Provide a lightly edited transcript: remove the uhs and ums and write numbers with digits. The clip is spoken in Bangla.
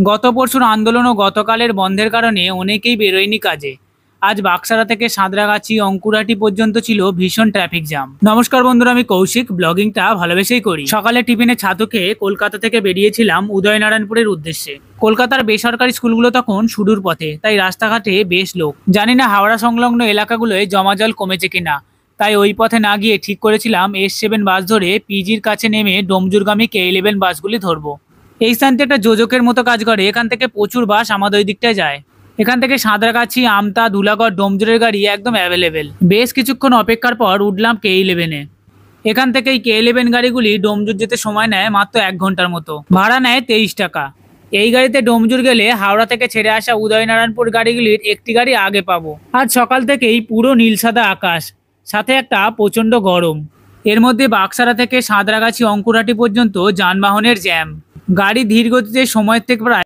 গত পরশুর আন্দোলন ও গতকালের বন্ধের কারণে অনেকেই বেরোয়নি কাজে। আজ বাক্সারা থেকে সাঁতরাগাছি অঙ্কুরাটি পর্যন্ত ছিল ভীষণ ট্রাফিক জ্যাম। নমস্কার বন্ধুরা, আমি কৌশিক। ব্লগিংটা ভালোবেসেই করি। সকালে টিফিনে ছাতু খেয়ে কলকাতা থেকে বেরিয়েছিলাম উদয়নারায়ণপুরের উদ্দেশ্যে। কলকাতার বেসরকারি স্কুলগুলো তখন শুরুর পথে, তাই রাস্তাঘাটে বেশ লোক। জানি না হাওড়া সংলগ্ন এলাকাগুলোয় জমাজল কমেছে কিনা, তাই ওই পথে না গিয়ে ঠিক করেছিলাম S7 বাস ধরে পিজির কাছে নেমে ডোমজুরগামী K11 বাসগুলি ধরবো। এই স্থানটি একটা যোজকের মতো কাজ করে। এখান থেকে প্রচুর বাস আমাদের ওই দিকটায় যায়। এখান থেকে সাঁতরাগাছি, আমতা, ধুলাগড়, ডোমজুরের গাড়ি একদম অ্যাভেলেবেল। বেশ কিছুক্ষণ অপেক্ষার পর উঠলাম K11-এ। এখান থেকে এই K11 গাড়িগুলি ডোমজুর যেতে সময় নেয় মাত্র 1 ঘন্টার মতো। ভাড়া নেয় 23 টাকা। এই গাড়িতে ডোমজুর গেলে হাওড়া থেকে ছেড়ে আসা উদয়নারায়ণপুর গাড়িগুলির একটি গাড়ি আগে পাবো। আজ সকাল থেকেই পুরো নীল সাদা আকাশ, সাথে একটা প্রচন্ড গরম। এর মধ্যে বাক্সারা থেকে সাঁতরাগাছি অঙ্কুরাটি পর্যন্ত যানবাহনের জ্যাম। গাড়ি ধীর গতিতে সময়ের থেকে প্রায়